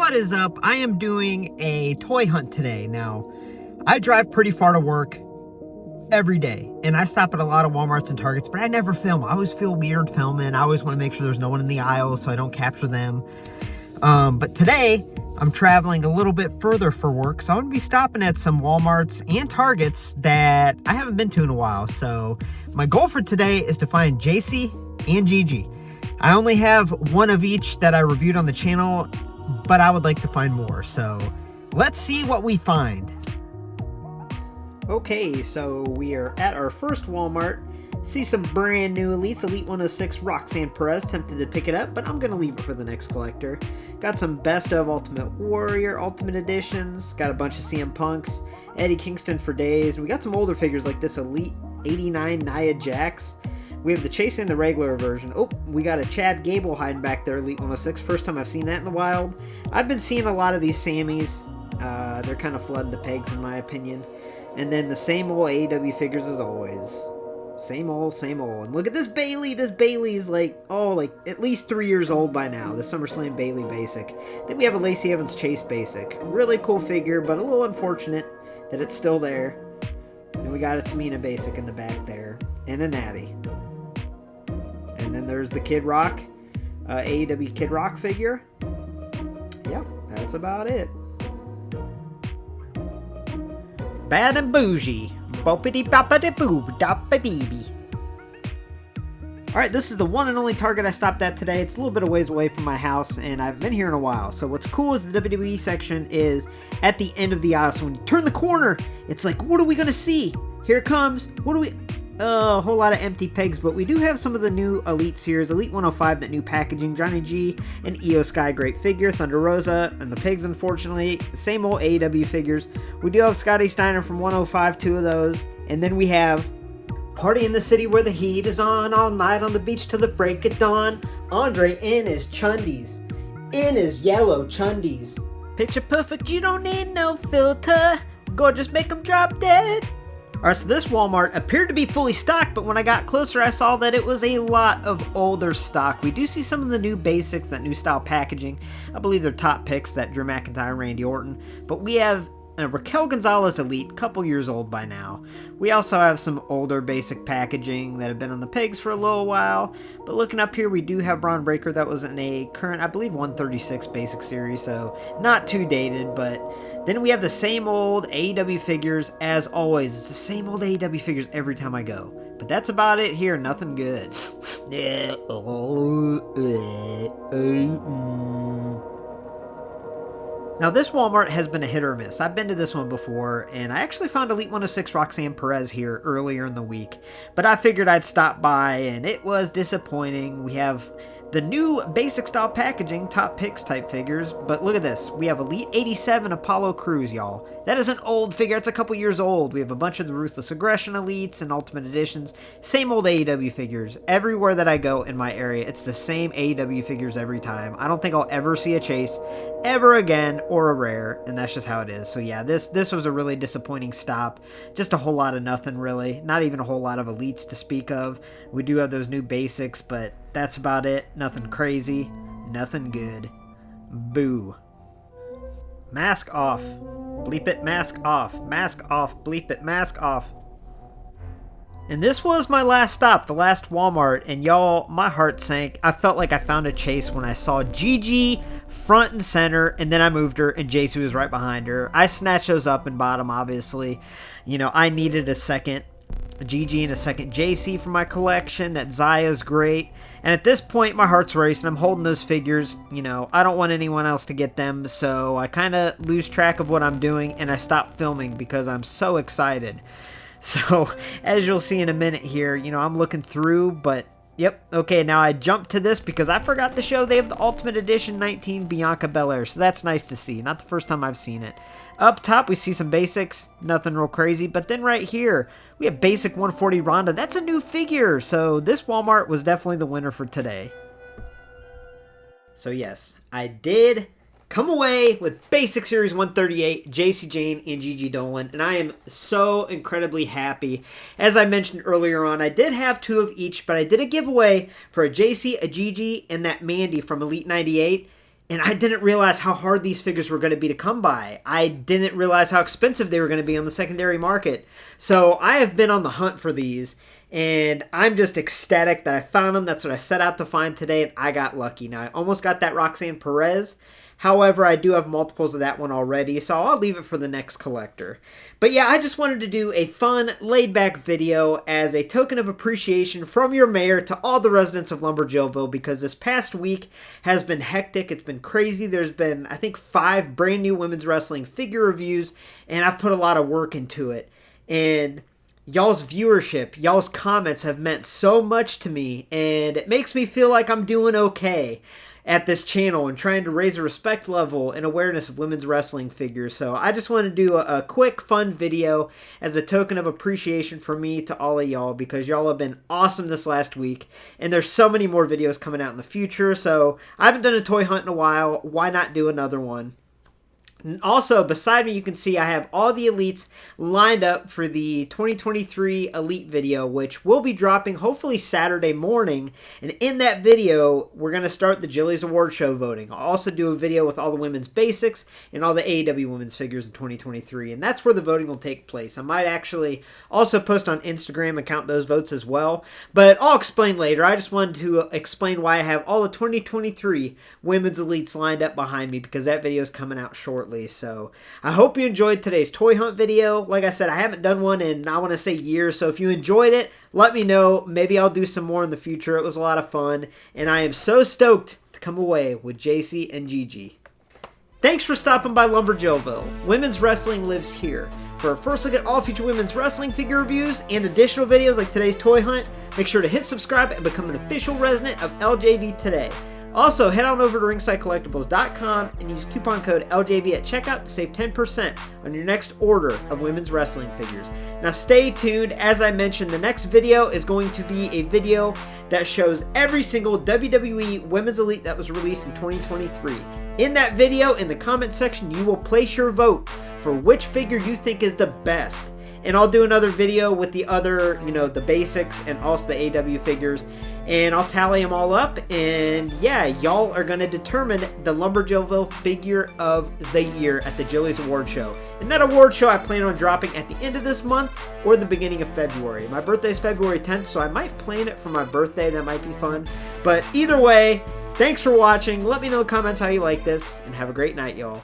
What is up? I am doing a toy hunt today. Now, I drive pretty far to work every day, and I stop at a lot of Walmarts and Targets, but I never film. I always feel weird filming. I always want to make sure there's no one in the aisles so I don't capture them. But today, I'm traveling a little bit further for work, so I'm going to be stopping at some Walmarts and Targets that I haven't been to in a while. So my goal for today is to find Jacy and Gigi. I only have one of each that I reviewed on the channel, but I would like to find more. So let's see what we find. Okay, so we are at our first Walmart. See some brand new Elites. Elite 106 Roxanne Perez. Tempted to pick it up, but I'm going to leave it for the next collector. Got some Best of Ultimate Warrior Ultimate Editions. Got a bunch of CM Punks. Eddie Kingston for days. We got some older figures like this Elite 89 Nia Jax. We have the Chase and the regular version. Oh, we got a Chad Gable hiding back there, Elite 106. First time I've seen that in the wild. I've been seeing a lot of these Sammys. They're kind of flooding the pegs in my opinion. And then the same old AEW figures as always. Same old, same old. And look at this Bayley. This Bayley's like at least 3 years old by now. The SummerSlam Bayley Basic. Then we have a Lacey Evans Chase Basic. Really cool figure, but a little unfortunate that it's still there. And we got a Tamina Basic in the back there. And a Natty. And then there's the Kid Rock, AEW Kid Rock figure. Yeah, that's about it. Bad and bougie. Boppity boppity boob doppa beeby. Alright, this is the one and only Target I stopped at today. It's a little bit of ways away from my house, and I've been here in a while. So what's cool is the WWE section is at the end of the aisle. So when you turn the corner, it's like, what are we going to see? Here it comes. What do we... a whole lot of empty pegs, but we do have some of the new Elites here. Elite 105, that new packaging, Johnny G, and Io Sky, great figure, Thunder Rosa, and the pigs, unfortunately. Same old AEW figures. We do have Scotty Steiner from 105, two of those. And then we have Party in the City where the heat is on, all night on the beach till the break of dawn. Andre in his chundies, in his yellow chundies. Picture perfect, you don't need no filter. Gorgeous, make them drop dead. Alright, so this Walmart appeared to be fully stocked, but when I got closer, I saw that it was a lot of older stock. We do see some of the new basics, that new style packaging. I believe they're top picks, that Drew McIntyre and Randy Orton. But we have a Raquel Gonzalez Elite, couple years old by now. We also have some older basic packaging that have been on the pegs for a little while. But looking up here, we do have Braun Breaker that was in a current, I believe, 136 basic series, so not too dated. But then we have the same old AEW figures as always. It's the same old AEW figures every time I go. But that's about it here, nothing good. Now this Walmart has been a hit or miss. I've been to this one before, and I actually found Elite 106 Roxanne Perez here earlier in the week. But I figured I'd stop by, and it was disappointing. We have the new basic style packaging, top picks type figures, but look at this. We have Elite 87 Apollo Crews, y'all. That is an old figure. It's a couple years old. We have a bunch of the Ruthless Aggression Elites and Ultimate Editions. Same old AEW figures. Everywhere that I go in my area, it's the same AEW figures every time. I don't think I'll ever see a Chase ever again or a rare, and that's just how it is. So yeah, this was a really disappointing stop. Just a whole lot of nothing, really. Not even a whole lot of Elites to speak of. We do have those new basics, but that's about it. Nothing crazy. Nothing good. Boo. Mask off. Bleep it, mask off. Mask off. Bleep it, mask off. And this was my last stop, the last Walmart, and y'all, my heart sank. I felt like I found a Chase when I saw Gigi front and center, and then I moved her, and Jacy was right behind her. I snatched those up and bought them, obviously. You know, I needed a second Gigi and a second Jacy for my collection. That Zaya's great. And at this point, my heart's racing. I'm holding those figures. You know, I don't want anyone else to get them, so I kind of lose track of what I'm doing, and I stop filming because I'm so excited. So, as you'll see in a minute here, you know, I'm looking through, but yep, okay, now I jumped to this because I forgot to show they have the Ultimate Edition 19 Bianca Belair, so that's nice to see. Not the first time I've seen it. Up top, we see some basics, nothing real crazy, but then right here, we have basic 140 Ronda. That's a new figure, so this Walmart was definitely the winner for today. So yes, I did come away with Basic Series 138, Jacy, Jayne, and Gigi Dolin, and I am so incredibly happy. As I mentioned earlier on, I did have two of each, but I did a giveaway for a Jacy, a Gigi, and that Mandy from Elite 98. And I didn't realize how hard these figures were going to be to come by. I didn't realize how expensive they were going to be on the secondary market. So I have been on the hunt for these, and I'm just ecstatic that I found them. That's what I set out to find today, and I got lucky. Now, I almost got that Roxanne Perez. However, I do have multiples of that one already, so I'll leave it for the next collector. But yeah, I just wanted to do a fun, laid-back video as a token of appreciation from your mayor to all the residents of LumberJillville, because this past week has been hectic. It's been crazy. There's been, I think, 5 brand new women's wrestling figure reviews, and I've put a lot of work into it. And y'all's viewership, y'all's comments have meant so much to me, and it makes me feel like I'm doing okay at this channel and trying to raise a respect level and awareness of women's wrestling figures. So I just want to do a quick fun video as a token of appreciation from me to all of y'all, because y'all have been awesome this last week, and there's so many more videos coming out in the future. So I haven't done a toy hunt in a while. Why not do another one? And also, beside me, you can see I have all the elites lined up for the 2023 Elite video, which will be dropping hopefully Saturday morning. And in that video, we're going to start the Jilly's Award Show voting. I'll also do a video with all the women's basics and all the AEW women's figures in 2023. And that's where the voting will take place. I might actually also post on Instagram and count those votes as well. But I'll explain later. I just wanted to explain why I have all the 2023 women's elites lined up behind me, because that video is coming out shortly. So I hope you enjoyed today's toy hunt video. Like I said, I haven't done one in, I want to say, years. So if you enjoyed it, let me know. Maybe I'll do some more in the future. It was a lot of fun, and I am so stoked to come away with Jacy and Gigi. Thanks for stopping by LumberJillville. Women's wrestling lives here. For a first look at all future women's wrestling figure reviews and additional videos like today's toy hunt, make sure to hit subscribe and become an official resident of LJV today. Also, head on over to ringsidecollectibles.com and use coupon code LJV at checkout to save 10% on your next order of women's wrestling figures. Now stay tuned. As I mentioned, the next video is going to be a video that shows every single WWE Women's Elite that was released in 2023. In that video, in the comment section, you will place your vote for which figure you think is the best. And I'll do another video with the other, the basics and also the AW figures. And I'll tally them all up. And yeah, y'all are going to determine the LumberJillville Figure of the Year at the Jilly's Award Show. And that award show I plan on dropping at the end of this month or the beginning of February. My birthday is February 10th, so I might plan it for my birthday. That might be fun. But either way, thanks for watching. Let me know in the comments how you like this. And have a great night, y'all.